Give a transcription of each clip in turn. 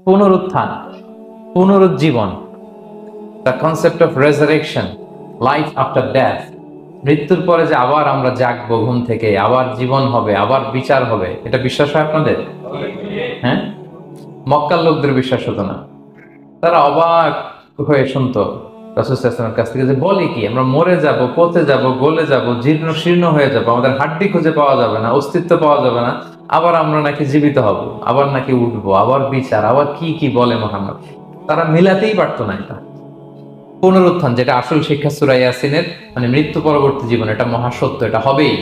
পুনরুত্থান, পুনরুজ্জীবন, the concept of resurrection, life after death, মৃত্যুর পরে যে আবার আমরা জাগবো ঘুম থেকে, আবার জীবন হবে, আবার বিচার হবে, এটা বিশ্বাস হয় আপনাদের? হ্যাঁ, মক্কার লোকদের বিশ্বাস হতো না। তারা অবাক হয়ে শুনতো রাসূল সাল্লাল্লাহু আলাইহি ওয়াসাল্লামের কাছ থেকে যে বলে কি আমরা মরে যাব, পচে যাব, গলে যাব, জীর্ণ শীর্ণ হয়ে যাব, আমাদের হাড্ডি খুঁজে পাওয়া যাবে না, অস্তিত্ব পাওয়া যাবে না, আবার আমরা নাকি জীবিত হব, আবার নাকি উঠবো, আবার বিচার, আবার কি কি বলে মুহাম্মদ। তারা মিলাতেই পারতো না এটা। পুনরুত্থান যেটা আসল শিক্ষা সূরা ইয়াসিনের, মানে মৃত্যু পরবর্তী জীবন, এটা মহাসত্য, এটা হবেই।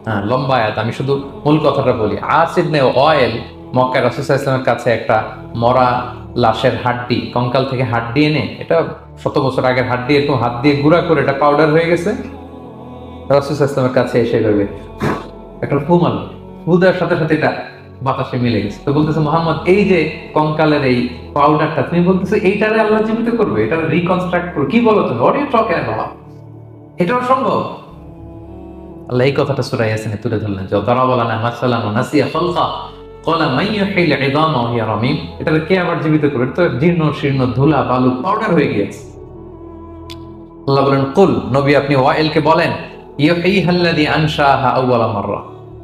হ্যাঁ, লম্বা আয়াত, আমি শুধু মূল কথাটা বলি। আস ইবনে ওয়াইল মক্কার রাসূল সাল্লাল্লাহু আলাইহি ওয়াসাল্লামের কাছে একটা মরা লাশের হাড্ডি, কঙ্কাল থেকে হাড্ডি এনে, এটা শত বছর আগের হাড্ডি, এরকম হাত দিয়ে গুঁড়া করে এটা পাউডার হয়ে গেছে। রাসূল সাল্লাল্লাহু আলাইহি ওয়াসাল্লামের কাছে এসে ভাবে একটা ফু মারল, ফু দেওয়ার সাথে সাথে এটা বাতাসে মিলে গেছে। তো বলতেছে মুহাম্মদ, এই যে কঙ্কালের এই পাউডারটা তুমি বলতেছো এইটারে আল্লাহ জীবিত করবে, এটা রিকনস্ট্রাক্ট করবে, কি বলো তুমি? What are you talking about? এটাও সম্ভব? আল্লাহ এই কথাটা সূরা ইয়াসিনে তুলে ধরলেন যে দারাবা লানা মাসালান ওয়া নাসিয়া খালকা ক্বালা মান ইউহিল ইযামা ওয়া হিয়া রামীম, এটা কে আবার জীবিত করবে? তো জীর্ণ শীর্ণ ধুলা বালু পাউডার হয়ে গিয়েছে। আল্লাহ বলেন, কুল, নবী আপনি ওয়াইলকে বলেন, ইউহিহাল্লাযী আনশাহা আউওয়ালা মাররা,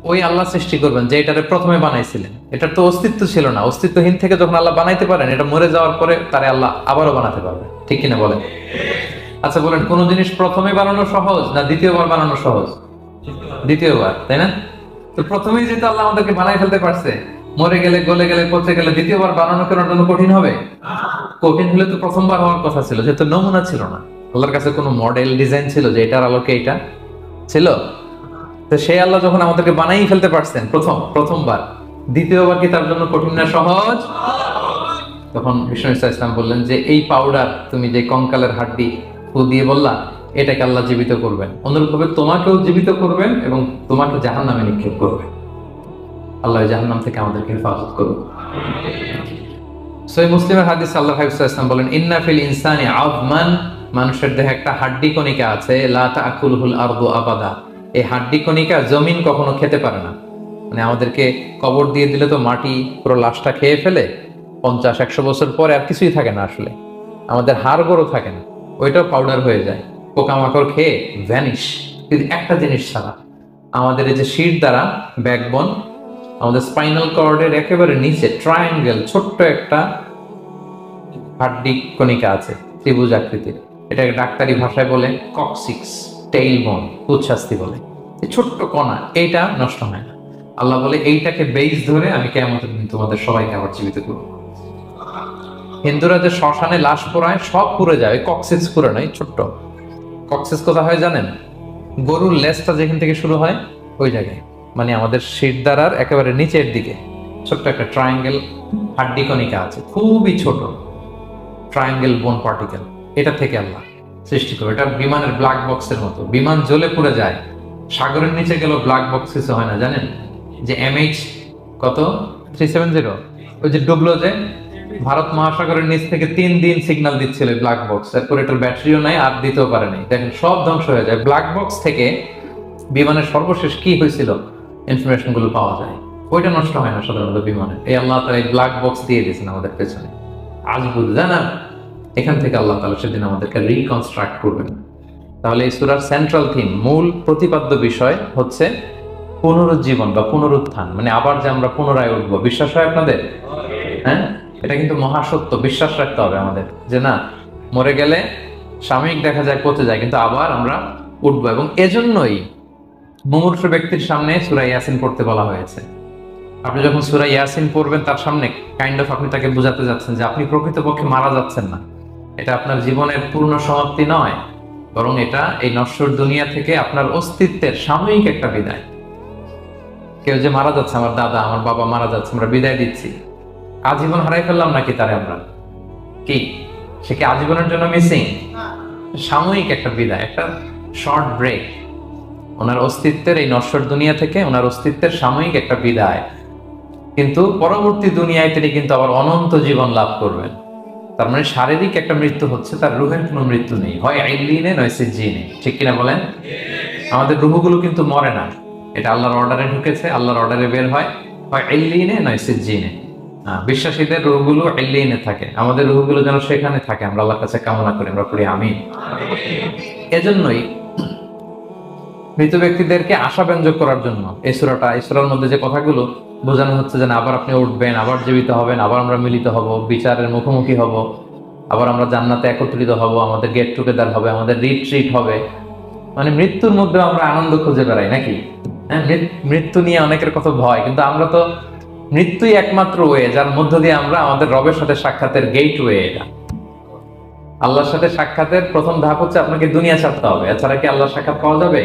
ওই আল্লাহ সৃষ্টি করবেন যে এটারে প্রথমে বানাইছিলেন। এটার তো অস্তিত্ব ছিল না, অস্তিত্বহীন থেকে যখন আল্লাহ বানাইতে পারেন, এটা মরে যাওয়ার পরে তারে আল্লাহ আবারও বানাতে পারবে, ঠিক কিনা বলেন? আচ্ছা বলেন, কোন জিনিস প্রথমে বানানো সহজ না দ্বিতীয়বার বানানো সহজ? দ্বিতীয়বার, তাই না? তো প্রথমেই যেহেতু আল্লাহ আমাদেরকে বানাই ফেলতে পারছে, মরে গেলে, গলে গেলে, পচে গেলে দ্বিতীয়বার বানানো কেন জন্য কঠিন হবে? কঠিন হলে তো প্রথমবার হওয়ার কথা ছিল, যেহেতু নমুনা ছিল না, আল্লাহর কাছে কোনো মডেল ডিজাইন ছিল যে এটার আলোকে এটা ছিল। তো সেই আল্লাহ যখন আমাদেরকে বানাই ফেলতে পারছেন প্রথমবার, দ্বিতীয়বার কি তার জন্য কঠিন না সহজ? তখন বিষ্ণু ইসলাম বললেন যে এই পাউডার, তুমি যে কঙ্কালের হাড্ডি ফু দিয়ে বললা, এটাকে আল্লাহ জীবিত করবেন, অনুরূপভাবে তোমাকেও জীবিত করবেন এবং তোমাকে জাহান্নামে নিক্ষেপ করবেন। আল্লাহ জাহান্নাম থেকে আমাদেরকে হেফাজত করুন। সহিহ মুসলিমের হাদিস, আল্লাহ হাবিব সাল্লাল্লাহু আলাইহি ওয়াসাল্লাম বলেন, ইন্না ফিল ইনসানি আযমান, মানুষের দেহে একটা হাড্ডি কণিকা আছে, লা তাকুলুল আরদু আবাদা, এই হাড্ডি কণিকা জমিন কখনো খেতে পারে না। মানে আমাদেরকে কবর দিয়ে দিলে তো মাটি পুরো লাশটা খেয়ে ফেলে, 50-100 বছর পরে আর কিছুই থাকে না, আসলে আমাদের হাড় গোড়ও থাকে না, ওইটাও পাউডার হয়ে যায়, পোকামাকড় খেয়ে ভ্যানিশ। কিন্তু একটা জিনিস ছাড়া, আমাদের এই যে শির দ্বারা ব্যাকবোন, আমাদের স্পাইনাল কর্ডের একেবারে নিচে ট্রায়াঙ্গেল ছোট্ট একটা হাড্ডি কণিকা আছে, ত্রিভুজ আকৃতির, এটাকে ডাক্তারি ভাষায় বলে কক্সিক্স টেইল বোন, কুচ্ছাস্তি বলে। এই ছোট্ট কণা, এইটা নষ্ট হয় না। আল্লাহ বলে এইটাকে বেইস ধরে আমি কিয়ামতের দিন তোমাদের সবাইকে আবার জীবিত করব। হিন্দুরা যে শ্মশানে লাশ পোড়ায়, সব পুড়ে যায়, কক্সিক্স পুরো নয়, ছোট্ট কক্সিক্স কোথা হয় জানেন? গরুর লেজটা যেখান থেকে শুরু হয় ওই জায়গায়, মানে আমাদের শিরদাঁড়ার একেবারে নিচের দিকে ছোট্ট একটা ট্রায়াঙ্গেল হাড্ডি কণিকা আছে, খুবই ছোট ট্রায়াঙ্গেল বোন পার্টিকেল, এটা থেকে আল্লাহ সৃষ্টি করে। এটা বিমানের ব্ল্যাক বক্সের মতো, বিমান জ্বলে পুড়ে যায়, সাগরের নিচে গেল ব্ল্যাক বক্স কিছু হয় না। জানেন যে MH কত 370, ওই যে ডুবলো, যে ভারত মহাসাগরের নিচ থেকে 3 দিন সিগন্যাল দিচ্ছিল ব্ল্যাক বক্স, এরপর এটার ব্যাটারিও নাই, আর দিতেও পারে নাই, দেখেন সব ধ্বংস হয়ে যায়। ব্ল্যাক বক্স থেকে বিমানের সর্বশেষ কি হয়েছিল ইনফরমেশন গুলো পাওয়া যায়, ওইটা নষ্ট হয় না সাধারণত বিমানে। এই আল্লাহ তাআলা এই ব্ল্যাক বক্স দিয়ে দিয়েছেন আমাদের পেছনে, আজ বুঝলেন না? এখান থেকে আল্লাহ তাআলা সেদিন আমাদেরকে রিকনস্ট্রাক্ট করবেন। তাহলে এই সূরার সেন্ট্রাল থিম, মূল প্রতিপাদ্য বিষয় হচ্ছে পুনরুজ্জীবন বা পুনরুত্থান, মানে আবার যে আমরা পুনরায় উঠবো। বিশ্বাস হয় আপনাদের? হ্যাঁ, এটা কিন্তু মহাসত্য, বিশ্বাস রাখতে হবে আমাদের যে না, মরে গেলে সাময়িক দেখা যায় পচে যায়, কিন্তু আবার আমরা উঠবো। এবং এজন্যই মুমূর্ষু ব্যক্তির সামনে সূরা ইয়াসিন পড়তে বলা হয়েছে। আপনি যখন সূরা ইয়াসিন পড়বেন, তার সামনে কাইন্ড অফ আপনি তাকে বোঝাতে যাচ্ছেন যে আপনি প্রকৃতপক্ষে মারা যাচ্ছেন না, এটা আপনার জীবনের পূর্ণ সমাপ্তি নয়, বরং এটা এই নশ্বর দুনিয়া থেকে আপনার অস্তিত্বের সাময়িক একটা বিদায়। কেউ যে মারা যাচ্ছে, আমার দাদা, আমার বাবা মারা যাচ্ছে, আমরা বিদায় দিচ্ছি, আজীবন হারাই ফেললাম নাকি তারে আমরা? কি সে কি আজীবনের জন্য মিসিং? সাময়িক একটা বিদায়, একটা শর্ট ব্রেক, ওনার অস্তিত্বের এই নশ্বর দুনিয়া থেকে ওনার অস্তিত্বের সাময়িক একটা বিদায়। কিন্তু পরবর্তী দুনিয়ায় তিনি কিন্তু আবার অনন্ত জীবন লাভ করবেন। তার মানে শারীরিক একটা মৃত্যু হচ্ছে, তার রুহের কোনো মৃত্যু নেই, হয় আইলিনে নয় সিজ্জিনে, ঠিক কিনা বলেন? আমাদের রুহগুলো কিন্তু মরে না, এটা আল্লাহর অর্ডারে ঢুকেছে, আল্লাহর অর্ডারে বের হয়, হয় আইলিনে নয় সিজ্জিনে। বিশ্বাসীদের রূহগুলো ইল্লিনে থাকে, আমাদের রূহগুলো যেন সেখানে থাকে, আমরা আল্লাহর কাছে কামনা করি, আমরা পড়ি আমিন। এজন্যই মৃত ব্যক্তিদেরকে আশাব্যঞ্জক করার জন্য এই সূরার মধ্যে যে কথাগুলো বোঝানো হচ্ছে যে আবার আপনি উঠবেন, আবার জীবিত হবেন, আবার আমরা মিলিত হব, বিচারের মুখোমুখি হব, আবার আমরা জান্নাতে একত্রিত হব, আমাদের গেট টুগেদার হবে, আমাদের রিট্রিট হবে। মানে মৃত্যুর মধ্যে আমরা আনন্দ খুঁজে বেড়াই নাকি? হ্যাঁ, মৃত্যু নিয়ে অনেকের কথা ভয়, কিন্তু আমরা তো মৃত্যুই একমাত্র ওয়ে যার মধ্য দিয়ে আমরা আমাদের রবের সাথে সাক্ষাতের গেট ওয়ে। এটা আল্লাহর সাথে সাক্ষাতের প্রথম ধাপ হচ্ছে আপনাকে দুনিয়া ছাড়তে হবে, এছাড়া কি আল্লাহর সাক্ষাৎ পাওয়া যাবে?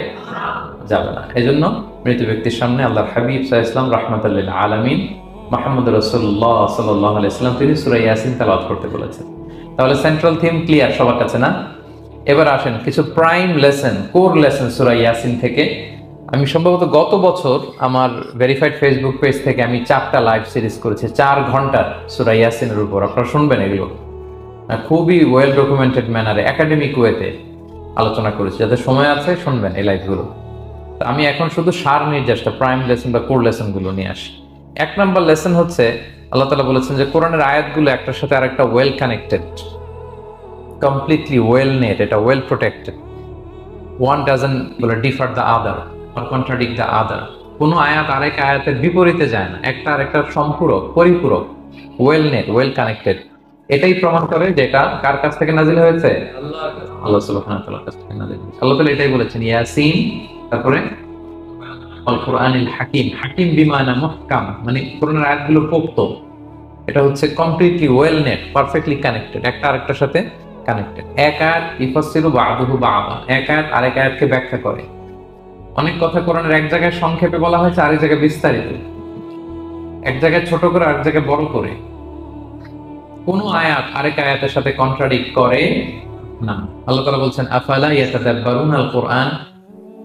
যাবে না। এজন্য মৃত ব্যক্তির সামনে আল্লাহর হাবিব সাল্লাল্লাহু আলাইহি ওয়াসাল্লাম রাহমাতুল লিল আলামিন মুহাম্মদ রাসূলুল্লাহ সাল্লাল্লাহু আলাইহি ওয়াসাল্লাম তিনি সূরা ইয়াসিন তেলাওয়াত করতে বলেছেন। তাহলে সেন্ট্রাল থিম ক্লিয়ার সবার কাছে না? এবার আসেন কিছু প্রাইম লেসন, কোর লেসন সূরা ইয়াসিন থেকে। আমি সম্ভবত গত বছর আমার ভেরিফাইড ফেসবুক পেজ থেকে আমি 4টা লাইভ সিরিজ করেছি 4 ঘন্টার সূরা ইয়াসিনের উপর। আপনারা শুনবেন এগুলো, খুবই ওয়েল ডকুমেন্টেড ম্যানারে একাডেমিক ওয়েতে আলোচনা করেছি। যাদের সময় আছে শুনবেন এই লাইভগুলো। আমি এখন শুধু সার নির্দেশটা প্রাইম লেসন বা কোর লেসন গুলো নিয়ে আসি। 1 নম্বর লেসন হচ্ছে আল্লাহ তাআলা বলেছেন যে কোরআনের আয়াতগুলো একটার সাথে আরেকটা well connected, completely well knit, এটা well protected. One doesn't differ the other or contradict the other. কোনো আয়াত আরেক আয়াতের বিপরীতে যায় না, একটা আরেকটা সম্পূরক, পরিপূরক, ওয়েল নেট, ওয়েল কানেক্টেড। এটাই প্রমাণ করে যেটা কার কাছ থেকে নাজিল হয়েছে? আল্লাহ সুবহানাহু ওয়া তাআলার কাছ থেকে নাজিল হয়েছে। আল্লাহ তাআলা এটাই বলেছেন ইয়াসিন, তারপরে আল কোরআনিল হাকিম। হাকিম বিমানা মুহকাম, মানে কোরআনের আয়াতগুলো পোক্ত। এটা হচ্ছে completely well net, perfectly connected, একটা আরেকটার সাথে কানেক্টেড। এক আয়াত ইফাসসিরু বা'দুহু বা'দা, এক আয়াত আরেক আয়াতকে ব্যাখ্যা করে। অনেক কথা কোরআনের এক জায়গায় সংক্ষেপে বলা হয়েছে, আরেক জায়গায় বিস্তারিত, এক জায়গায় ছোট করে আরেক জায়গায় বড় করে। কোন আয়াত আরেক আয়াতের সাথে কন্ট্রাডিক্ট করে না। আল্লাহ তাআলা বলছেন আফালা ইয়াতাদাব্বারুনাল কুরআন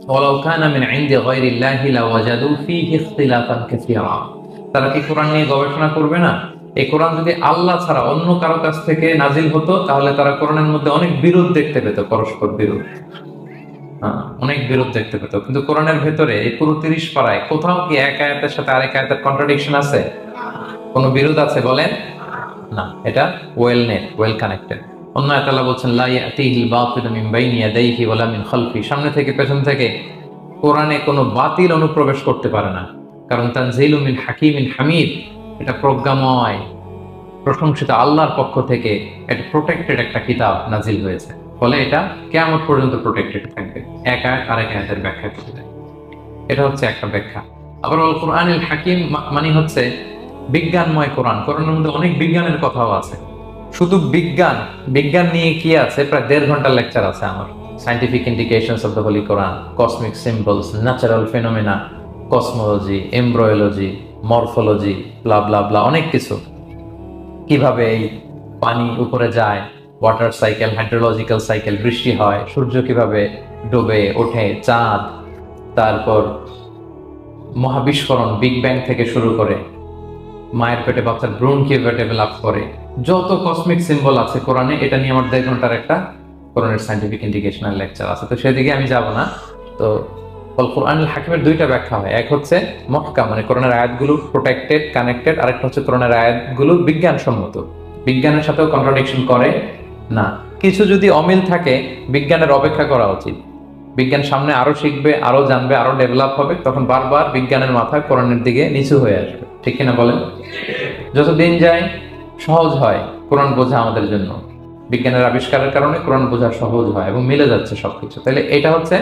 ওয়ালাউ কানা মিন ইনদি গায়রিল্লাহি লাওয়াজাদু ফীহি ইখতিলাফান কাসীরা। তারা কি কোরআন নিয়ে গবেষণা করবে না? এই কোরআন যদি আল্লাহ ছাড়া অন্য কারো কাছ থেকে নাজিল হতো তাহলে তারা কোরআনের মধ্যে অনেক বিরোধ দেখতে পেত, পরস্পর বিরোধ, অনেক বিরোধ দেখতে পেত। কিন্তু কোরআনের ভেতরে এই পুরো 30 পারায় কোথাও কি এক আয়াতের সাথে আরেক আয়াতের কন্ট্রাডিকশন আছে? কোনো বিরোধ আছে বলেন? না, এটা ওয়েল নেট, ওয়েল কানেক্টেড। অন্য আয়াতে আল্লাহ বলছেন লা ইয়াতিহিল বাতিলু মিন বাইনি ইয়াদাইহি ওয়ালা মিন খালফি। সামনে থেকে পেছন থেকে কোরআনে কোনো বাতিল অনুপ্রবেশ করতে পারে না, কারণ তানজিলু মিন হাকিমিন হামিদ, এটা প্রজ্ঞাময় প্রশংসিত আল্লাহর পক্ষ থেকে এটা প্রোটেক্টেড একটা কিতাব নাজিল হয়েছে। ফলে এটা কিয়ামত পর্যন্ত প্রোটেক্টেড থাকবে। এক আয়াত আরেক আয়াতের ব্যাখ্যা করে দেয়, এটা হচ্ছে একটা ব্যাখ্যা। আবার আল কোরআনিল হাকিম মানে হচ্ছে বিজ্ঞানময় কোরআন। কোরআনের মধ্যে অনেক বিজ্ঞানের কথাও আছে। শুধু বিজ্ঞান নিয়ে কি আছে, প্রায় 1.5 ঘন্টার লেকচার আছে আমার। Scientific indications of the Holy Quran, cosmic symbols, natural phenomena, cosmology, embryology, morphology, blah blah blah, অনেক কিছু। কিভাবে এই পানি উপরে যায়, ওয়াটার সাইকেল, হাইড্রোলজিক্যাল সাইকেল, বৃষ্টি হয়, সূর্য কিভাবে ডুবে ওঠে, চাঁদ, তারপর মহাবিস্ফোরণ, বিগ ব্যাং থেকে শুরু করে মায়ের পেটে বাচ্চার ভ্রূণ কিভাবে ডেভেলপ করে, যত কসমিক সিম্বল আছে কোরআনে, এটা নিয়ে আমার 1.5 ঘন্টার একটা কোরআনের সায়েন্টিফিক ইন্ডিকেশনাল লেকচার আছে। তো সেদিকে আমি যাব না। তো কোরআনুল হাকিমের 2টা ব্যাখ্যা হয়। এক হচ্ছে মুহকাম, মানে কোরআনের আয়াতগুলো প্রোটেক্টেড, কানেক্টেড। আরেকটা হচ্ছে কোরআনের আয়াতগুলো বিজ্ঞানসম্মত, বিজ্ঞানের সাথেও কন্ট্রাডিকশন করে না। কিছু যদি অমিল থাকে বিজ্ঞানের অপেক্ষা করা উচিত। বিজ্ঞান সামনে আরো শিখবে, আরো জানবে, আরো ডেভেলপ হবে, তখন বারবার বিজ্ঞানের মাথা কোরআনের দিকে নিচু হয়ে আসবে। ঠিক কিনা বলেন? যতদিন যায় সহজ হয় কোরআন বোঝা আমাদের জন্য। বিজ্ঞানের আবিষ্কারের কারণে কোরআন বোঝা সহজ হয় এবং মিলে যাচ্ছে সবকিছু। তাহলে এটা হচ্ছে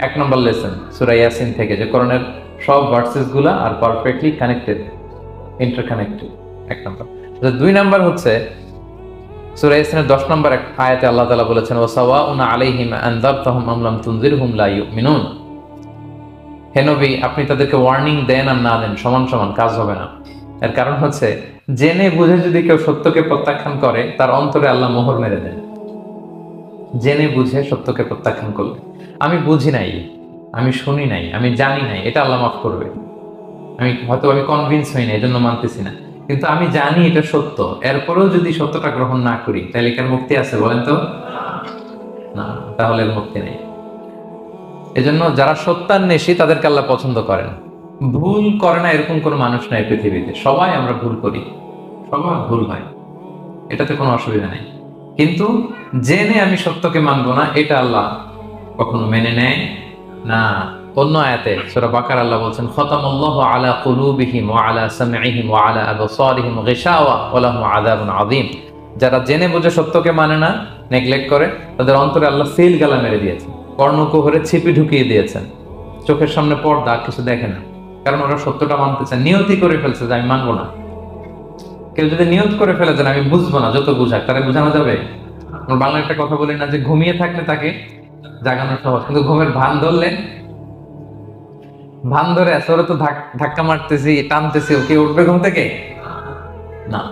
1 নম্বর লেসন সূরা ইয়াসিন থেকে, যে কোরআনের সব ভার্সেস গুলা আর পারফেক্টলি কানেক্টেড, ইন্টারকানেক্টেড। 1 নম্বর। 2 নম্বর হচ্ছে সূরা ইয়াসিনের 10 নম্বর আয়াতে আল্লাহ তাআলা বলেছেন ওয়াসাওয়াউন আলাইহিম আনযারতাহুম আম লাম তুনজিরহুম লা ইউমিনুন। হে নবী, আপনি তাদেরকে ওয়ার্নিং দেন আর না দেন সমান সমান, কাজ হবে না। এর কারণ হচ্ছে জেনে বুঝে যদি কেউ সত্যকে প্রত্যাখ্যান করে তার অন্তরে আল্লাহ মোহর মেরে দেন। জেনে বুঝে সত্যকে প্রত্যাখ্যান করলে, আমি বুঝি নাই, আমি শুনি নাই, আমি জানি নাই, এটা আল্লাহ মাফ করবে। আমি কনভিন্স হই না, এজন্য মানতেছি না, কিন্তু আমি জানি এটা সত্য, এরপরেও যদি সত্যটা গ্রহণ না করি তাহলে কার মুক্তি আছে বলেন তো? না, তাহলে মুক্তি নেই। এজন্য যারা সত্যান্বেষী তাদেরকে আল্লাহ পছন্দ করেন। ভুল করে না এরকম কোনো মানুষ নাই পৃথিবীতে, সবাই আমরা ভুল করি, সবার ভুল হয়, এটাতে কোনো অসুবিধা নেই। কিন্তু জেনে আমি সত্যকে মানবো না, এটা আল্লাহ কখনো মেনে নেয় না। অন্য আয়াতে সূরা বাকারা আল্লাহ বলছেন, খতামাল্লাহু আলা কুলুবিহিম ওয়া আলা সামঈহিম ওয়া আলা আবসারিহিম গিশাওয়া ওয়া লাহুম আযাবুন আযীম। যারা জেনে বুঝে সত্যকে মানে না, নেগলেক্ট করে, তাদের অন্তরে আল্লাহ সিল গালা মেরে দিয়েছেন, কর্ণকুহরে ছিপি ঢুকিয়ে দিয়েছেন, চোখের সামনে পর্দা, কিছু দেখে না। কারণ ওরা সত্যটা মানতে চায়, নিয়তি করে ফেলছে যে আমি মানবো না। কেউ যদি নিয়ত করে ফেলে যে আমি বুঝবো না, যত বুঝাক তারে বোঝানো যাবে? আমরা বাংলা একটা কথা বলি না যে ঘুমিয়ে থাকলে তাকে জাগানো সহজ, কিন্তু ঘুমের ভান ধরে আছে, ওরা তো ধাক্কা মারতেছি, টানতেছি, কে উঠবে ঘুম থেকে? না।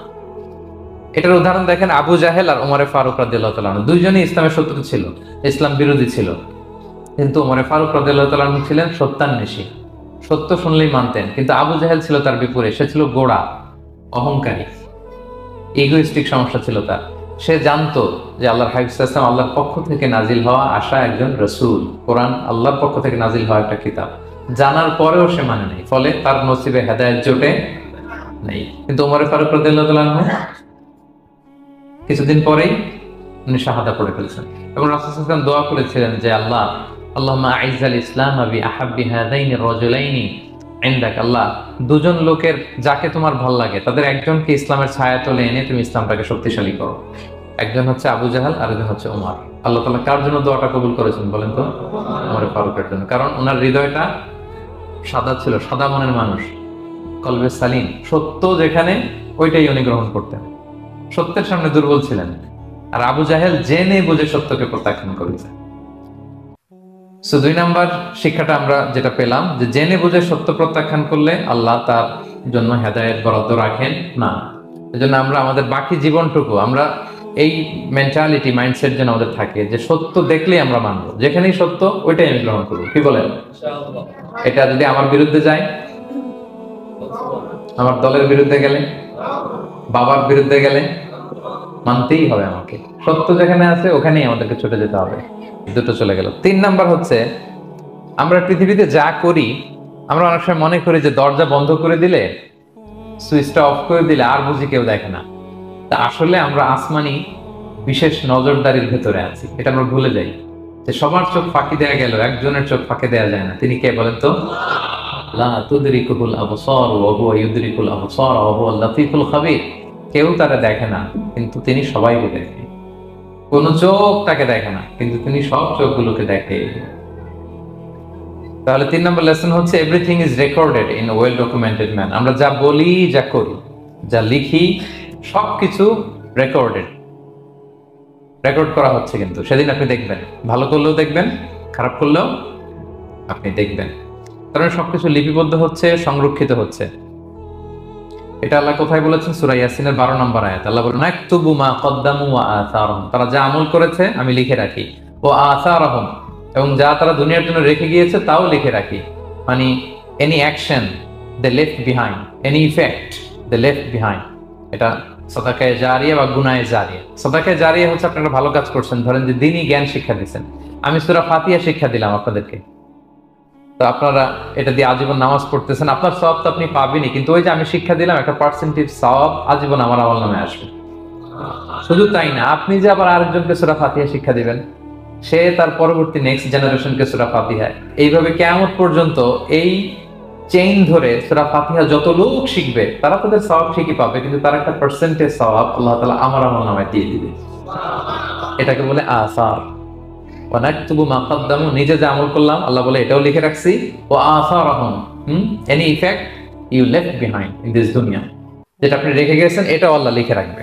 এটার উদাহরণ দেখেন আবু জাহেল আর ওমরে ফারুক রাদিয়াল্লাহু তাআলা আনহু। দুইজনই ইসলামের শত্রু ছিল, ইসলাম বিরোধী ছিল, কিন্তু ওমরে ফারুক রাদিয়াল্লাহু তাআলা আনহু ছিলেন সত্যান্বেষী, সত্য শুনলেই মানতেন। কিন্তু আবু জাহেল ছিল তার বিপরীত, সে ছিল গোড়া, অহংকারী, ইগোইস্টিক সমস্যা ছিল তার। সে জানতো যে আল্লাহর হাবিব সাল্লাল্লাহু আলাইহি ওয়াসাল্লাম আল্লাহর পক্ষ থেকে নাজিল হওয়া আসা একজন রাসূল, কোরআন আল্লাহর পক্ষ থেকে নাজিল হওয়া একটা কিতাব, জানার পরেও সে মানে নাই, ফলে তার নসিবে হেদায়েত জোটে নেই। কিন্তু ওমর ফারুক রাদিয়াল্লাহু তাআলা আনহু কিছুদিন পরেই উনি শাহাদা পড়ে ফেলেছেন, এবং রাসূল সাল্লাল্লাহু আলাইহি ওয়াসাল্লাম দোয়া করেছিলেন যে আল্লাহ, আল্লাহুম্মা আইজ্জাল ইসলাম বিআহাব্বি হাযাইনি রাজুলাইনি ইনদাক। আল্লাহ, দুজন লোকের যাকে তোমার ভালো লাগে তাদের একজনকে ইসলামের ছায়াতলে এনে তুমি ইসলামটাকে শক্তিশালী করো। একজন হচ্ছে আবু জাহাল, আরেকজন হচ্ছে ওমর। আল্লাহ তাআলা কার জন্য দোয়াটা কবুল করেছেন বলেন তো? ওমর ফারুকের জন্য। কারণ ওনার হৃদয়টা সাদা ছিল, সাদা মনের মানুষ, কলবে সালিম, সত্য যেখানে ওইটাই উনি গ্রহণ করতেন, সত্যের সামনে দুর্বল ছিলেন। আর আবু জাহেল জেনে বুঝে সত্যকে প্রত্যাখ্যান করেছে। সো 2 নাম্বার শিক্ষাটা আমরা যেটা পেলাম, যে জেনে বুঝে সত্য প্রত্যাখ্যান করলে আল্লাহ তার জন্য হেদায়েত বরাদ্দ রাখেন না। এজন্য আমরা আমাদের বাকি জীবনটুকু আমরা এই মেন্টালিটি, মাইন্ডসেট যেন আমাদের থাকে যে সত্য দেখলেই আমরা মানবো, যেখানেই সত্য ওইটাই আমি গ্রহণ করবো। কি বলেন? এটা যদি আমার বিরুদ্ধে যায়, আমার দলের বিরুদ্ধে গেলে, বাবার বিরুদ্ধে গেলে, মানতেই হবে আমাকে। সত্য যেখানে আছে ওখানেই আমাদেরকে ছুটে যেতে হবে। দুটো চলে গেল। 3 নাম্বার হচ্ছে, আমরা পৃথিবীতে যা করি, আমরা অনেক সময় মনে করি যে দরজা বন্ধ করে দিলে, সুইচটা অফ করে দিলে আর বুঝি কেউ দেখে না। তা আসলে আমরা আসমানি বিশেষ নজরদারির ভেতরে আছি, এটা আমরা ভুলে যাই। যে সবার চোখ ফাঁকি দেয়া গেল, একজনের চোখ ফাঁকি দেয়া যায় না। তিনি কে বলেন তো? লা তুদরিকুল আবসার ওয়া হুয়া ইউদরিকুল আবসার ওয়া হুয়াল লাতীফুল খাবীর। কেউ তারা দেখে না, কিন্তু তিনি সবাইকে দেখে। কোন চোখ তাকে দেখে না, কিন্তু তিনি সব চোখগুলোকে দেখে। তাহলে 3 নম্বর লেসন হচ্ছে, everything is recorded in a well documented man. আমরা যা বলি, যা করি, যা লিখি, সবকিছু রেকর্ড করা হচ্ছে। কিন্তু সেদিন আপনি দেখবেন, ভালো করলেও দেখবেন, খারাপ করলেও আপনি দেখবেন। কারণ সবকিছু লিপিবদ্ধ হচ্ছে, সংরক্ষিত হচ্ছে। এটা আল্লাহ কোথায় বলেছেন? সূরা ইয়াসিনের 12 নম্বর আয়াত। আল্লাহ বলেন, নাকতুবু মা কদ্দামু ওয়া আসারহুম। তারা যা আমল করেছে আমি লিখে রাখি। ওয়া আসারহুম, এবং যা তারা দুনিয়ার জন্য রেখে গিয়েছে তাও লিখে রাখি। মানে এনি অ্যাকশন দে লেফট বিহাইন্ড, এনি ইফেক্ট দে লেফট বিহাইন্ড। এটা সাদাকায়ে জারিয়া বা গুনায়ে জারিয়া। সাদাকায়ে জারিয়া হচ্ছে আপনারা ভালো কাজ করছেন, ধরেন যে দ্বীনি জ্ঞান শিক্ষা দিচ্ছেন। আমি সূরা ফাতিহা শিক্ষা দিলাম আপনাদেরকে, তো আপনারা এটা দিয়ে আজীবন নামাজ পড়তেছেন, আপনার সওয়াব তো আপনি পাবেনই, কিন্তু ওই যে আমি শিক্ষা দিলাম একটা পার্সেন্টেজ সওয়াব আজীবন আমার আমলনামে আসবে। শুধু তাই না, আপনি যে আবার আরেকজনকে সূরা ফাতিহা শিক্ষা দিবেন, সে তার পরবর্তী নেক্সট জেনারেশনকে সূরা ফাতিহা, এইভাবে কিয়ামত পর্যন্ত এই চেইন ধরে সূরা ফাতিহা যত লোক শিখবে তারা তাদের সওয়াব ঠিকই পাবে, কিন্তু তার একটা পার্সেন্টেজ সওয়াব আল্লাহ তাআলা আমার আমলনামায় দিয়ে দিবে। এটাকে বলে আসার। ওয়ানাকতুবু মা কদ্দামু, নিজে যে আমল করলাম আল্লাহ বলে এটাও লিখে রাখছি। ওয়া আসারহুম, any effect you left behind in this দুনিয়া, যেটা আপনি রেখে গেছেন এটাও আল্লাহ লিখে রাখবে।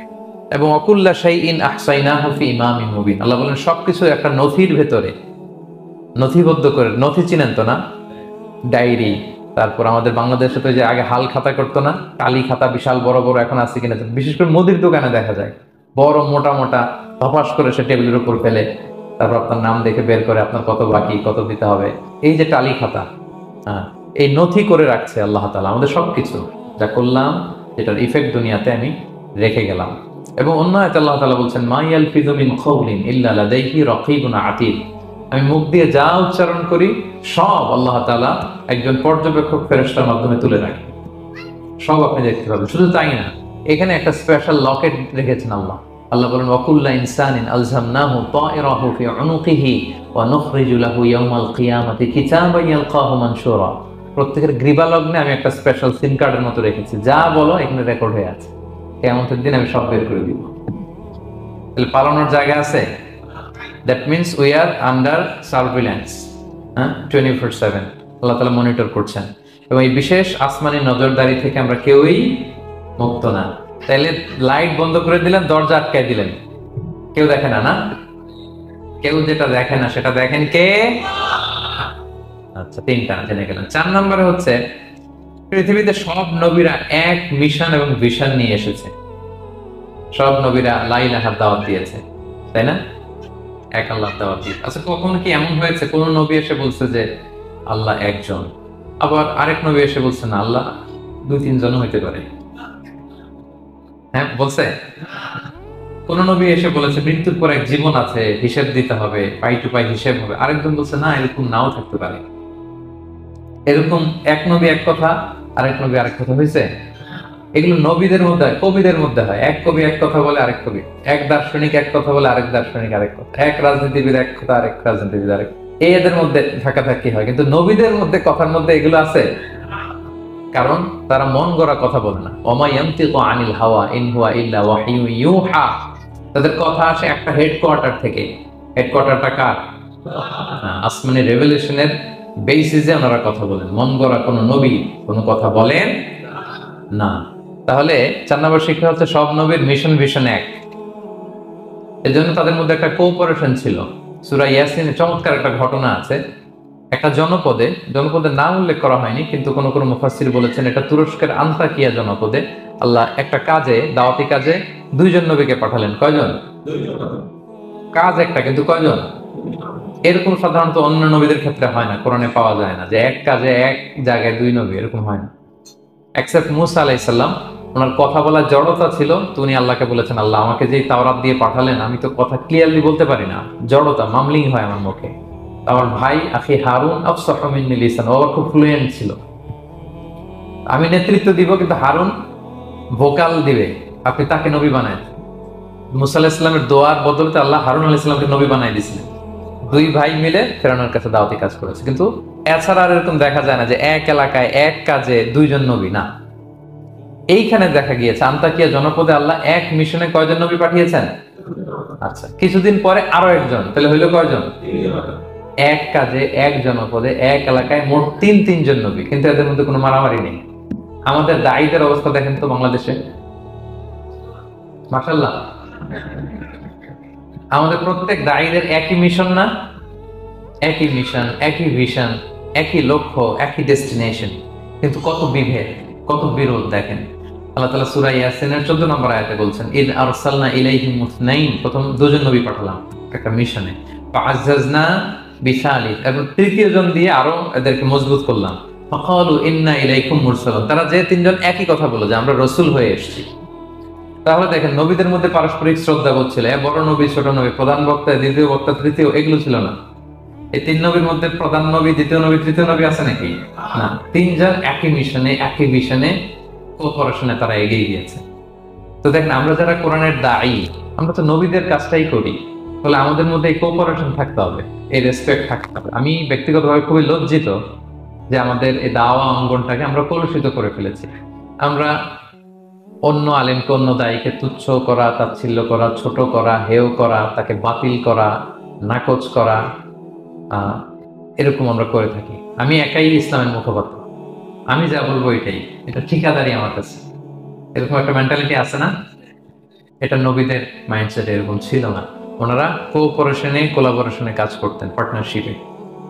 এবং অকুল্লা শাইইন আহসাইনাহু ফি ইমামিন মুবিন। আল্লাহ বলেন সবকিছু একটা নথির ভেতরে নথিবদ্ধ করে। নথি চিনেন তো না? ডায়েরি, তারপর আমাদের বাংলাদেশে তো যে আগে হাল খাতা করতো না, কালি খাতা বিশাল বড় বড়, এখন আছে কিনা, বিশেষ করে মুদির দোকানে দেখা যায় বড় মোটা মোটা ধপাস করে সে টেবিলের উপর ফেলে, তারপর আপনার নাম দেখে বের করে আপনার কত বাকি, কত দিতে হবে। এই যে টালি খাতা, এই নথি করে রাখছে আল্লাহ তাআলা আমাদের সবকিছু যা করলাম, যেটার ইফেক্ট দুনিয়াতে আমি রেখে গেলাম। এবং অন্য আয়াতে আল্লাহ তাআলা বলছেন, মা ইয়ালফিযু মিন কাওলিন ইল্লা লাদাইহি রাকীবুন আতীদ। আমি মুখ দিয়ে যা উচ্চারণ করি সব আল্লাহ তাআলা একজন পর্যবেক্ষক ফেরেশতার মাধ্যমে তুলে রাখে, সব আপনি দেখতে পাবেন। শুধু তাই না, এখানে একটা স্পেশাল লকেট রেখেছেন আল্লাহ। আল্লাহ বলেন ওয়াকুল্লা ইনসানিন আলজামনাহু তায়রাহু ফি উনুকিহি ওয়া নুখরিজু লাহু ইয়াওমাল কিয়ামাতি কিতাবান ইয়ালকাহু মানশুরা। প্রত্যেকের গ্রীবালগ্নে আমি একটা স্পেশাল সিম কার্ডের মতো রেখেছি, যা বলো এখানে রেকর্ড হয়ে আছে, কিয়ামতের দিন আমি সব বের করে দিব। তাহলে পালানোর জায়গা আছে। That means we are under surveillance, 24/7 আল্লাহ তাআলা মনিটর করছেন, এবং এই বিশেষ আসমানি নজরদারি থেকে আমরা কেউই মুক্ত না। তাইলে লাইট বন্ধ করে দিলেন, দরজা আটকায় দিলেন, কেউ দেখে না, না? কেউ যেটা দেখে না সেটা দেখেন কে? আচ্ছা, তিনটা জেনে গেলেন। 4 নম্বরে হচ্ছে পৃথিবীতে সব নবীরা এক মিশন এবং ভিশন নিয়ে এসেছে। সব নবীরা লা ইলাহার দাওয়াত দিয়েছে, তাই না? এক আল্লাহর দাওয়াত দিয়েছে। আচ্ছা, কখনো কি এমন হয়েছে কোন নবী এসে বলছে যে আল্লাহ একজন, আবার আরেক নবী এসে বলছে না আল্লাহ 2-3 জন হইতে পারে? হ্যাঁ, বলছে? কোন নবী এসে বলেছে মৃত্যুর পর এক জীবন আছে, হিসেব দিতে হবে, পাই টু পাই হিসেব হবে? আরেকজন বলছে না, এরকম নাও থাকতে পারে। এরকম এক নবী এক কথা, আরেক নবী আরেক কথা হয়েছে? এগুলো নবীদের মধ্যে হয়, কবিদের মধ্যে হয়। এক কবি এক কথা বলে, আরেক কবি, এক দার্শনিক এক কথা বলে, আরেক দার্শনিক আরেক কথা, এক রাজনীতিবিদ এক কথা, আরেক রাজনীতিবিদ আরেক। এদের মধ্যে থাকাথাকি হয়, কিন্তু নবীদের মধ্যে কথার মধ্যে এগুলো আছে? কারণ তারা মন গড়া কথা বলে না। ওমা ইয়ানতিকু আনিল হাওয়া ইন হুয়া ইল্লা ওয়াহিয়ু ইউহা। তাদের কথা আসে একটা হেডকোয়ার্টার থেকে। হেডকোয়ার্টারটা কার? আসমানি রেভেলেশনের বেসিসে ওনারা কথা বলেন। মন গড়া কোনো নবী কোনো কথা বলেন না। তাহলে 4 নম্বর শিক্ষা হচ্ছে সব নবীর মিশন ভিশন এক। এজন্য তাদের মধ্যে একটা কোঅপারেশন ছিল। সূরা ইয়াসিনে চমৎকার একটা ঘটনা আছে। একটা জনপদের নাম উল্লেখ করা হয়নি, কিন্তু কোন কোন মুফাসসির বলেছেন এটা তুরস্কের আন্তাকিয়া জনপদে আল্লাহ একটা কাজে, দাওয়াতি কাজে 2 জন নবীকে পাঠালেন। কয়জন? 2 জন। কাজ একটা, কিন্তু কয়জন? এরকম সাধারণত অন্য নবীদের ক্ষেত্রে হয় না, কোরআনে পাওয়া যায় না যে এক কাজে এক জায়গায় 2 নবী, এরকম হয় না। এক্সেপ্ট মুসা আলাইহিস সালাম, ওনার কথা বলার জড়তা ছিল, তো উনি আল্লাহকে বলেছেন আল্লাহ আমাকে যেই তাওরাত দিয়ে পাঠালেন আমি তো কথা ক্লিয়ারলি বলতে পারি না, জড়তা, মামলিং হয় আমার মুখে। আমার ভাই আখি হারুন আফসাহু মিন্নি লিসান, ও খুব ফ্লুয়েন্ট ছিল। আমি নেতৃত্ব দিব, কিন্তু হারুন ভোকাল দিবে, আপনি তাকে নবী বানায়। মুসা আলাইহিস সালামের দোয়ার বদলতে আল্লাহ হারুন আলাইহিস সালামকে নবী বানায় দিয়েছিলেন। 2 ভাই মিলে ফেরাউনের কাছে দাওয়াতি কাজ করেছে। কিন্তু এছাড়া আর এরকম দেখা যায় না যে এক এলাকায় এক কাজে 2 জন নবী, না। এইখানে দেখা গিয়েছে আন্তাকিয়া জনপদে আল্লাহ এক মিশনে কয়জন নবী পাঠিয়েছেন? আচ্ছা, কিছুদিন পরে আরো একজন, তাহলে হইলো কয়জন? এক কাজে এক জনপদে এক এলাকায় মোট 3 জন নবী, কিন্তু এদের মধ্যে কোনো মারামারি নেই। আমাদের দায়ীদের অবস্থা দেখেন তো বাংলাদেশে, মাশাআল্লাহ। আমাদের প্রত্যেক দায়ীদের একই মিশন না? একই মিশন, একই ভিশন, একই লক্ষ্য, একই ডেস্টিনেশন, কিন্তু কত বিভেদ, কত বিরোধ দেখেন। আল্লাহ তাআলা সূরা ইয়াসিনের 14 নম্বর আয়াতে বলছেন ইদ আরসালনা ইলাইহিম মুসনাইন, প্রথম 2 জন নবী পাঠালাম একটা মিশনে, ফাআজ্জাজনা বিসালিস, এবং 3য় জন দিয়ে আরো এদেরকে মজবুত করলাম। ফাকালু ইন্না ইলাইকুম মুরসালুন, তারা যে 3 জন একই কথা বলে যে আমরা রাসূল হয়ে এসেছি। তাহলে দেখেন নবীদের মধ্যে পারস্পরিক শ্রদ্ধাবোধ ছিল। বড় নবী, ছোট নবী, প্রধান বক্তা, দ্বিতীয় বক্তা, তৃতীয়, এগুলো ছিল না। এই 3 নবীর মধ্যে প্রধান নবী, দ্বিতীয় নবী, তৃতীয় নবী আছে নাকি? না। 3 জন একই মিশনে, একই ভিশনে, কোঅপারেশনে তারা এগিয়ে গিয়েছে। তো দেখেন আমরা যারা কোরআনের দায়ী, আমরা তো নবীদের কাজটাই করি, তাহলে আমাদের মধ্যে এই কোঅপারেশন থাকতে হবে, এই রেসপেক্ট থাকতে হবে। আমি ব্যক্তিগতভাবে খুবই লজ্জিত যে আমাদের এই দাওয়া অঙ্গনটাকে আমরা কলুষিত করে ফেলেছি। আমরা অন্য আলেমকে, অন্য দায়ীকে তুচ্ছ করা, তাচ্ছিল্য করা, ছোট করা, হেয় করা, তাকে বাতিল করা, নাকচ করা, এরকম আমরা করে থাকি। আমি একাই ইসলামের মুখপাত্র, আমি যা বলবো এটাই, এটা ঠিকাদারি আমার কাছে, এরকম একটা মেন্টালিটি আছে না? এটা নবীদের মাইন্ডসেট এরকম ছিল না। ওনারা কোঅপারেশনে, কোলাবোরেশনে কাজ করতেন, পার্টনারশিপে,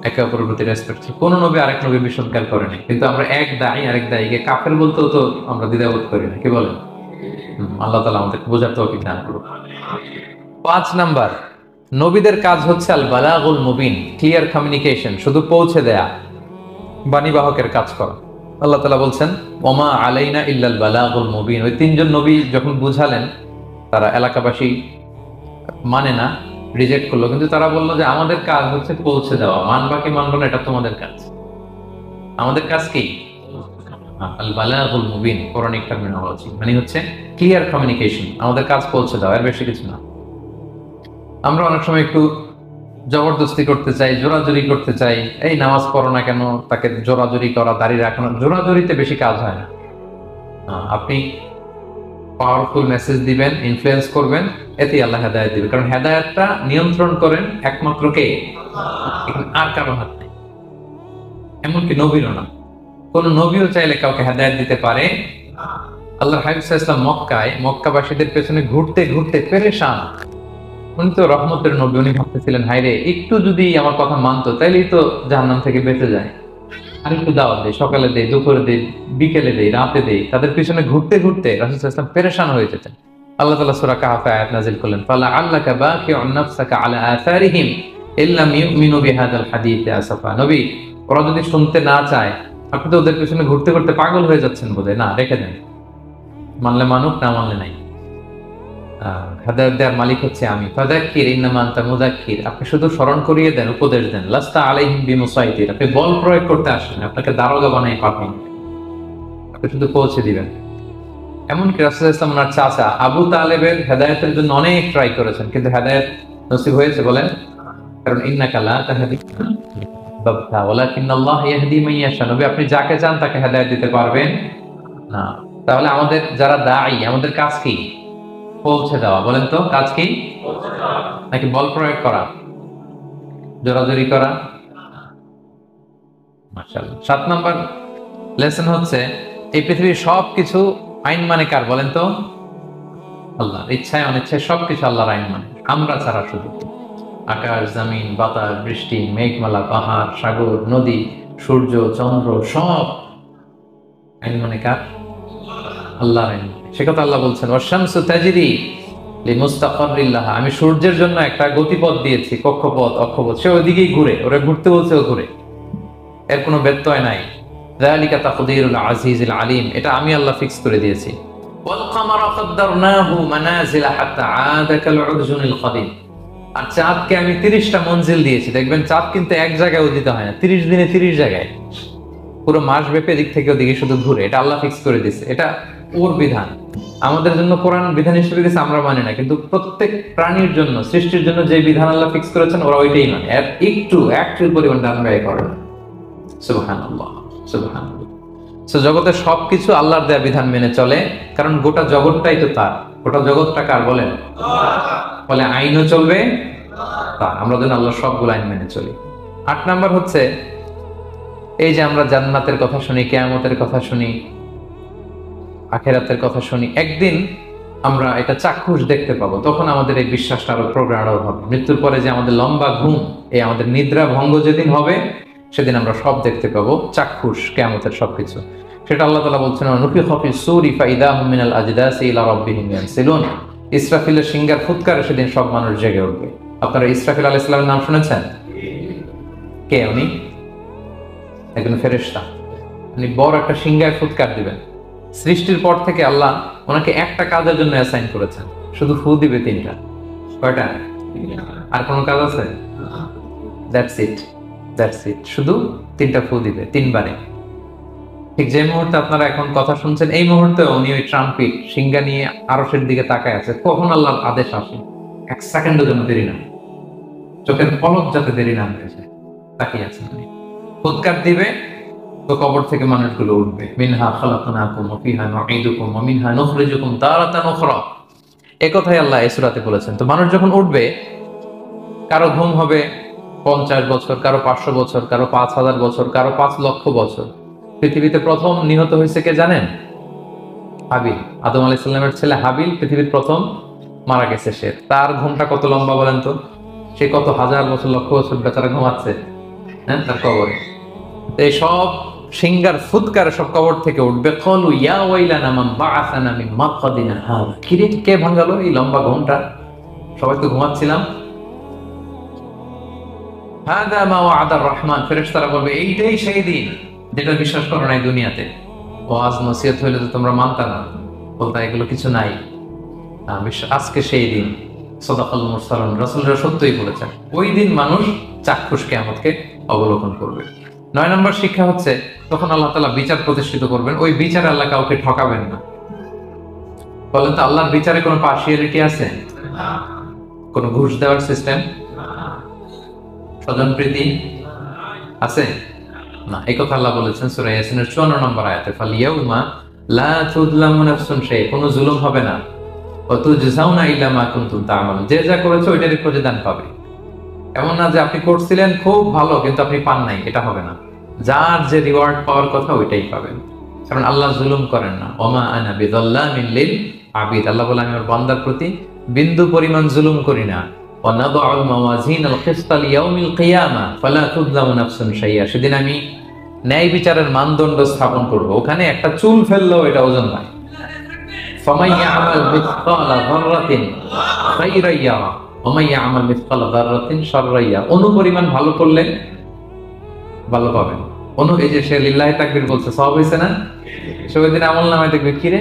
একে অপরের প্রতি রেসপেক্ট ছিল। কোন নবী আরেক নবী বিসৎকার করেনি, কিন্তু আমরা এক দায়ী আরেক দায়ীকে কাফের বলতেও তো আমরা দ্বিধাবোধ করি না, কি বলেন? আল্লাহ তাআলা আমাদেরকে বোঝার তৌফিক দান করুন। 5 নাম্বার, নবীদের কাজ হচ্ছে আল বালাগুল মুবিন, ক্লিয়ার কমিউনিকেশন, শুধু পৌঁছে দেয়া, বাণীবাহকের কাজ করা। আল্লাহ তাআলা বলছেন ওমা আলাইনা ইল্লাল বালাগুল মুবিন। ওই 3 জন নবী যখন বুঝালেন, তারা এলাকাবাসী মানে না, রিজেক্ট করলো, কিন্তু তারা বললো যে আমাদের কাজ হচ্ছে পৌঁছে দেওয়া, মানবা কি মানবো না এটা তোমাদের কাজ। আমাদের কাজ কি? আল বালাগুল মুবিন কোরআনিক টার্মিনোলজি, মানে হচ্ছে ক্লিয়ার কমিউনিকেশন, আমাদের কাজ পৌঁছে দেওয়া, এর বেশি কিছু না। আমরা অনেক সময় একটু জবরদস্তি করতে চাই, জোরাজুরি করতে চাই, এই নামাজ পড়ো না কেন, তাকে জোরাজুরি করা, দাঁড়িয়ে রাখানো, জোরাজুরিতে বেশি কাজ হয় না। আপনি পাওয়ারফুল মেসেজ দিবেন, ইনফ্লুয়েন্স করবেন, এতে আল্লাহ হেদায়েত দিবে। কারণ হেদায়েতটা নিয়ন্ত্রণ করেন একমাত্র কে? আর কারো হাত নেই, এমনকি নবীরও না। কোন নবীও চাইলে কাউকে হেদায়েত দিতে পারে। আল্লাহ হাবিব সাল্লাল্লাহু আলাইহি ওয়াসাল্লাম মক্কাবাসীদের পেছনে ঘুরতে ঘুরতে পেরেশান। উনি তো রহমতের নবী, উনি ভাবতেছিলেন হায়রে একটু যদি আমার কথা মানতো তাইলেই তো জাহান্নাম থেকে বেঁচে যায়। আর একটু দাওয়াত দেই, সকালে দেই, দুপুরে দেই, বিকেলে দেই, রাতে দেই। তাদের পিছনে ঘুরতে ঘুরতে রাসূল সাল্লাল্লাহু আলাইহি ওয়াসাল্লাম পেরেশান হয়ে যেতেন। আল্লাহ তাআলা সূরা কাহফে আয়াত নাযিল করলেন, ফালা আল্লাকা বাকিউন নাফসাকা আলা আথারিহিম ইল্লাম ইউমিনু বিহাদাল হাদীসি আসাফা। নবী, ওরা যদি শুনতে না চায়, আপনি তো ওদের পিছনে ঘুরতে ঘুরতে পাগল হয়ে যাচ্ছেন বোধহয়, না রেখে দেন, মানলে মানুক, না মানলে নাই। হেদায়েত দেওয়ার মালিক হচ্ছে আমি। ফাযাক্কির ইন্নামা আনতা মুযাক্কির, আপনি শুধু স্মরণ করিয়ে দেন, উপদেশ দেন। লাস্তা আলাইহিম বিমুসাইতির, আপনি বল প্রয়োগ করতে আসেন, আপনাকে দারোগা বানাই পাঠান, আপনি শুধু পৌঁছে দিবেন। এমনকি রাসূল সাল্লাল্লাহু আলাইহি ওয়াসাল্লাম ওনার চাচা আবু তালেবের হেদায়েতের জন্য অনেক ট্রাই করেছেন, কিন্তু হেদায়েত নসিব হয়েছে বলেন? কারণ ইন্নাকা লা তাহদি বাবতা ওয়ালাকিন্নাল্লাহ ইয়াহদি মান ইয়াশা। নবী, আপনি যাকে চান তাকে হেদায়েত দিতে পারবেন না। তাহলে আমাদের যারা দাঈ, আমাদের কাজ কি? পৌঁছে দেওয়া। বলেন তো কাজ কি? নাকি বল প্রয়োগ করা, জোরাজুরি করা? মাশাআল্লাহ। 7 নাম্বার লেসন হচ্ছে, এই পৃথিবীর সবকিছু আইন মানে কার? বলেন তো? আল্লাহ। ইচ্ছায় অনিচ্ছায় সবকিছু আল্লাহর আইন মানে, আমরা ছাড়া শুধু। আকাশ, জমিন, বাতাস, বৃষ্টি, মেঘমালা, পাহাড়, সাগর, নদী, সূর্য, চন্দ্র, সব আইন মানে কার? আল্লাহর আইন। সে কথা আল্লাহ বলছেন, ওয়াশ-শামসু তাজরি লিমুস্তাকাররিল লাহা, আমি সূর্যের জন্য একটা গতিপথ দিয়েছি, কক্ষপথ, অক্ষপথ, সে ওইদিকেই ঘুরে, ওরা ঘুরতে বলছে ও ঘুরে, এর কোনো ব্যত্যয় নাই। যালিকা তাকদীরুল আজিজিল আলিম, এটা আমি আল্লাহ ফিক্স করে দিয়েছি। ওয়াল কামারা কাদ্দারনাহু মানাজিলা হাত্তা আদা কাল উরজুনিল কাদিম, আর চাঁদকে আমি 30টা মঞ্জিল দিয়েছি। দেখবেন চাঁদ কিন্তু এক জায়গায় উদিত হয় না, 30 দিনে 30 জায়গায়, পুরো মাস ব্যাপী এদিক থেকে ওদিকে শুধু ঘুরে। এটা আল্লাহ ফিক্স করে দিয়েছে, এটা ওর বিধান। আমাদের জন্য কোরআন বিধান হিসেবে দিয়েছে, আমরা মানি না, কিন্তু প্রত্যেক প্রাণীর জন্য, সৃষ্টির জন্য যে বিধান আল্লাহ ফিক্স করেছেন ওরা ওইটাই মানে, এর একটু পরিমাণ দান ব্যয় করে না। সুবহানাল্লাহ, সুবহানাল্লাহ। সো জগতের সবকিছু আল্লাহর দেয়া বিধান মেনে চলে, কারণ গোটা জগৎটাই তো তার। গোটা জগৎটা কার বলেন? বলে আইনও চলবে তার, আমরা যেন আল্লাহর সবগুলো আইন মেনে চলি। 8 নাম্বার হচ্ছে, এই যে আমরা জান্নাতের কথা শুনি, কিয়ামতের কথা শুনি, আখিরাতের কথা শুনি, একদিন আমরা এটা চাক্ষুষ দেখতে পাবো, তখন আমাদের এই বিশ্বাসটা আরো প্রগাঢ় হবে। মৃত্যুর পরে যে আমাদের লম্বা ঘুম, এই আমাদের নিদ্রা ভঙ্গ যেদিন হবে, সেদিন আমরা সব দেখতে পাবো, চাক্ষুষ কিয়ামতের সবকিছু। সেটা আল্লাহ তাআলা বলছেন, নুফিখা ফিস সূরি ফাইদা হুম মিনাল আজদাসি ইলা রাব্বিহিম ইয়ানসিলুন, ইসরাফিলের সিংহার ফুৎকারে সেদিন সব মানুষ জেগে উঠবে। আপনারা ইসরাফিল আলাইহিস সালামের নাম শুনেছেন? কে উনি? একজন ফেরেশতা, উনি বড় একটা সিংহায় ফুৎকার দিবেন। সৃষ্টির পর থেকে আল্লাহ ওনাকে একটা কাজের জন্য অ্যাসাইন করেছেন, শুধু ফু দিবে 3টা। কয়টা? আর কোনো কাজ আছে? দ্যাটস ইট, শুধু 3টা ফু দিবে 3 বারে। ঠিক যে মুহূর্তে আপনারা এখন কথা শুনছেন, এই মুহূর্তে উনি ওই ট্রাম্পিট সিংহা নিয়ে আরশের দিকে তাকায় আছে, কখন আল্লাহর আদেশ আসে, 1 সেকেন্ডের জন্য দেরি না, চোখের পলক যাতে দেরি না হয়ে যায়, তাকিয়ে আছেন উনি। ফুৎকার দিবে তো কবর থেকে মানুষগুলো উঠবে, মিনহা খালাকনাকুম ওয়া ফিহা নুঈদুকুম ওয়া মিনহা নুখরিজুকুম তারাতান উখরা, এই কথাই আল্লাহ এই সূরাতে বলেছেন। তো মানুষ যখন উঠবে, কারো ঘুম হবে 50 বছর, কারো 500 বছর, কারো 5000 বছর, কারো 5 লক্ষ বছর। পৃথিবীতে প্রথম নিহত হয়েছে কে জানেন? হাবিল, আদম আলাইহিস সালামের ছেলে হাবিল পৃথিবীর প্রথম মারা গেছে। সে, তার ঘুমটা কত লম্বা বলেন তো? সে কত হাজার বছর, লক্ষ বছর বেচারা ঘুমাচ্ছে, হ্যাঁ, তার কবরে। এই সব সিংহার ফুৎকারে সব কবর থেকে উঠবে। ক্বালু ইয়া ওয়াইলানা মান বাআসানা মিন মারকাদিনা হাযা, কিরে কে ভাঙালো এই লম্বা ঘুমটা? সবাই তো ঘুমাচ্ছিলাম। হাযা মা ওয়া'আদার রহমান, ফেরেশতারা বলবে এইটাই সেই দিন যেটা বিশ্বাস করো নাই দুনিয়াতে। ওয়াজ নসিহত হইলে তো তোমরা মানতা না, বলতা এগুলো কিছু নাই। আজকে সেই দিন, সাদাকাল মুরসালুন, রাসূলরা সত্যই বলেছেন। ওই দিন মানুষ চাক্ষুষ কিয়ামতকে অবলোকন করবে। 9 নম্বর শিক্ষা হচ্ছে, তখন আল্লাহ তাআলা বিচার প্রতিষ্ঠিত করবেন, ওই বিচারে আল্লাহ কাউকে ঠকাবেন না। বলেন তো, আল্লাহর বিচারে কোনো পার্সিয়ালিটি আছে? কোনো ঘুষ দেওয়ার সিস্টেম, স্বজনপ্রীতি আছে না। এই কথা আল্লাহ বলেছেন সূরা ইয়াসিনের 54 নম্বর আয়াতে, ফালিয়াউমা লা তুযলামু নাফসুন শাই, কোনো জুলুম হবে না, ওয়া তুজজাউনা ইল্লা মা কুনতুম তা'মালুন, যে যা করেছো ওইটারই প্রতিদান পাবে। এমন না যে আপনি করছিলেন খুব ভালো কিন্তু আপনি পান নাই, এটা হবে না। যার যে রিওয়ার্ড পাওয়ার কথা ওইটাই পাবেন, কারণ আল্লাহ জুলুম করেন না। ওমা আনা বিযাল্লামিন লিল আবিদ, আল্লাহ বলে আমি আমার বান্দার প্রতি বিন্দু পরিমাণ জুলুম করি না। ওয়া নাদউল মাওয়াজিনাল কিসতা লিয়াউমিল কিয়ামা ফালা তুযলামু নাফসুন শাইআ, সেদিন আমি ন্যায় বিচারের মানদণ্ড স্থাপন করব, ওখানে একটা চুল ফেললেও এটা ওজন নাই। ফামান ইয়ামাল মিসকালা যাররাতিন খায়রান ইয়ারা ওয়া মান ইয়ামাল মিসকালা যাররাতিন শাররান ইয়ারা, অনুপরিমাণ ভালো করলে ভালো পাবেন। এই যে সে লিল্লাহি তাকবীর বলছে, সওয়াব হইছে না? সে ওই দিন আমলনামায় দেখবে, কি রে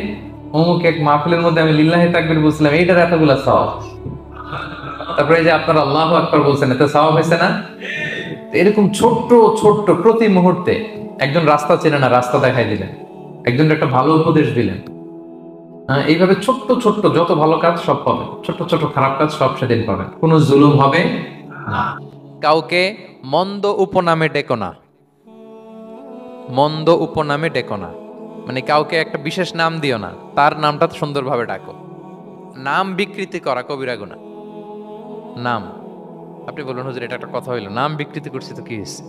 অমুক এক মাহফিলের মধ্যে আমি লিল্লাহি তাকবীর বলছিলাম, এইটার এতগুলা সওয়াব। তারপরে এই যে আপনারা আল্লাহু আকবার বলছেন, এতে সওয়াব হইছে না? এরকম ছোট্ট ছোট্ট প্রতি মুহূর্তে, একজন রাস্তা চেনে না, রাস্তা দেখাই দিলেন, একজন একটা ভালো উপদেশ দিলেন, এইভাবে ছোট্ট ছোট্ট যত ভালো কাজ সব পাবেন, ছোট্ট ছোট্ট খারাপ কাজ সব সেদিন পাবেন, কোনো জুলুম হবে না। কাউকে মন্দ উপনামে ডেকো না, মন্দ উপনামে ডেকো না, মানে কাউকে একটা বিশেষ নাম দিও না, তার নামটা সুন্দরভাবে ডাকো। নাম বিকৃতি করা কবিরা গুনাহ। নাম, আপনি বলুন হুজুর এটা একটা কথা হইলো, নাম বিকৃতি করছি তো কি হয়েছে?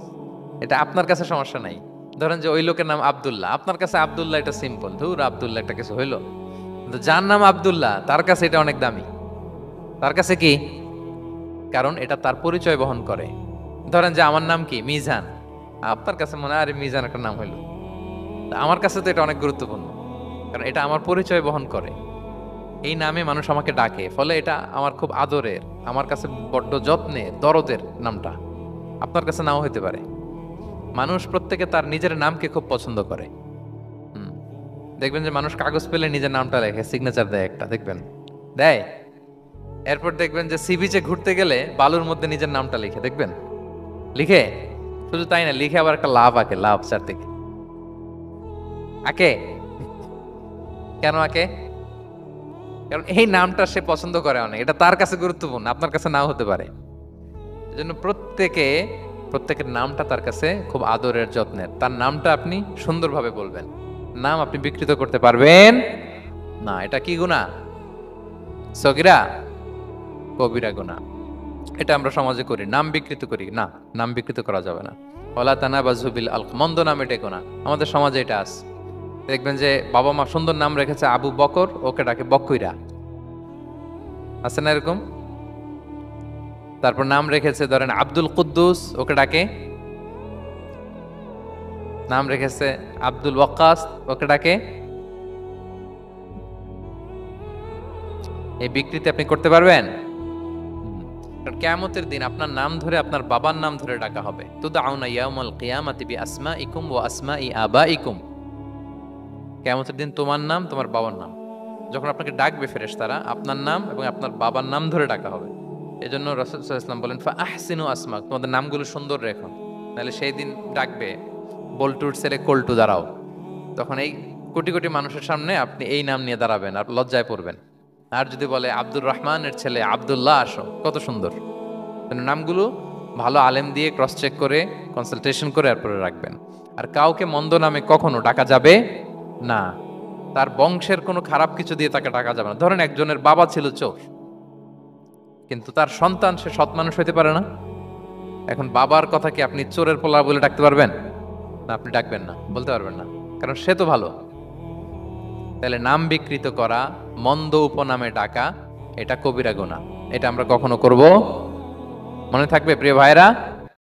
এটা আপনার কাছে সমস্যা নাই। ধরেন যে ওই লোকের নাম আব্দুল্লাহ, আপনার কাছে আব্দুল্লাহ এটা সিম্পল, ধুর আব্দুল্লাহ একটা কিছু হইলো, কিন্তু যার নাম আব্দুল্লাহ তার কাছে এটা অনেক দামি। তার কাছে কি? কারণ এটা তার পরিচয় বহন করে। ধরেন যে আমার নাম কি মিজান, আপনার কাছে মনে হয় আরে মিজান একটা নাম হইলো, আমার কাছে তো এটা অনেক গুরুত্বপূর্ণ, কারণ এটা আমার পরিচয় বহন করে। এই নামে মানুষ আমাকে ডাকে, ফলে এটা আমার খুব আদরের, আমার কাছে বড্ড যত্নের, দরদের নামটা। আপনার কাছে নাও হইতে পারে। মানুষ প্রত্যেকে তার নিজের নামকে খুব পছন্দ করে। দেখবেন যে মানুষ কাগজ পেলে নিজের নামটা লেখে, সিগনেচার দেয় একটা, দেখবেন দেয়। এরপর দেখবেন যে সি বিচে ঘুরতে গেলে বালুর মধ্যে নিজের নামটা লিখে, দেখবেন লিখে। শুধু তাই না, লিখে আবার একটা লাভ আঁকে, লাভ চারদিকে আঁকে। কেন আঁকে? কারণ এই নামটা সে পছন্দ করে অনেক, এটা তার কাছে গুরুত্বপূর্ণ, আপনার কাছে নাও হতে পারে। এজন্য প্রত্যেকের নামটা তার কাছে খুব আদরের, যত্নের। তার নামটা আপনি সুন্দরভাবে বলবেন, নাম আপনি বিকৃত করতে পারবেন না। এটা কি গুনাহ? সগীরা, কবিরা গুনাহ। এটা আমরা সমাজে করি, নাম বিকৃত করি না, নাম বিকৃত করা যাবে না। ওয়ালা তানাবাযু বিল আলক, মন্দ নামে ডেকো না। আমাদের সমাজে এটা আছে, দেখবেন যে বাবা মা সুন্দর নাম রেখেছে আবু বকর, ওকে ডাকে বকইরা, আছে না এরকম? তারপর নাম রেখেছে ধরেন আব্দুল কুদ্দুস, ওকে ডাকে, নাম রেখেছে আব্দুল ওয়াক্কাস, ওকে ডাকে। এই বিকৃতি আপনি করতে পারবেন? কারণ কিয়ামতের দিন আপনার নাম ধরে, আপনার বাবার নাম ধরে ডাকা হবে। তুদআউনা ইয়াউমাল কিয়ামাতি বিআসমাইকুম ওয়া আসমাই আবাইকুম। কিয়ামতের দিন তোমার নাম, তোমার বাবার নাম, যখন আপনাকে ডাকবে ফেরেশতারা, আপনার নাম এবং আপনার বাবার নাম ধরে ডাকা হবে। এজন্য রাসূল সাল্লাল্লাহু আলাইহি ওয়াসাল্লাম বলেন, ফা আহসিনু আসমাক, তোমাদের নামগুলো সুন্দর রেখো, নাহলে সেই দিন ডাকবে বল্টুর ছেলে কল্টু দাঁড়াও, তখন এই কোটি কোটি মানুষের সামনে আপনি এই নাম নিয়ে দাঁড়াবেন আর লজ্জায় পড়বেন। আর যদি বলে আব্দুর রহমানের ছেলে আব্দুল্লাহ, আসো, কত সুন্দর। নামগুলো ভালো আলেম দিয়ে ক্রস চেক করে, কনসালটেশন করে এরপরে রাখবেন। আর কাউকে মন্দ নামে কখনো ডাকা যাবে না। তার বংশের কোনো খারাপ কিছু দিয়ে তাকে ডাকা যাবে না। ধরেন একজনের বাবা ছিল চোর, কিন্তু তার সন্তান সে সৎ মানুষ হইতে পারে না। এখন বাবার কথা কি আপনি চোরের পোলা বলে ডাকতে পারবেন না? আপনি ডাকবেন না, বলতে পারবেন না, কারণ সে তো ভালো। তাহলে নাম বিকৃত করা, মন্দ উপনামে ডাকা, এটা কবিরা গুনাহ। এটা আমরা কখনো করব? মনে থাকবে প্রিয় ভাইরা।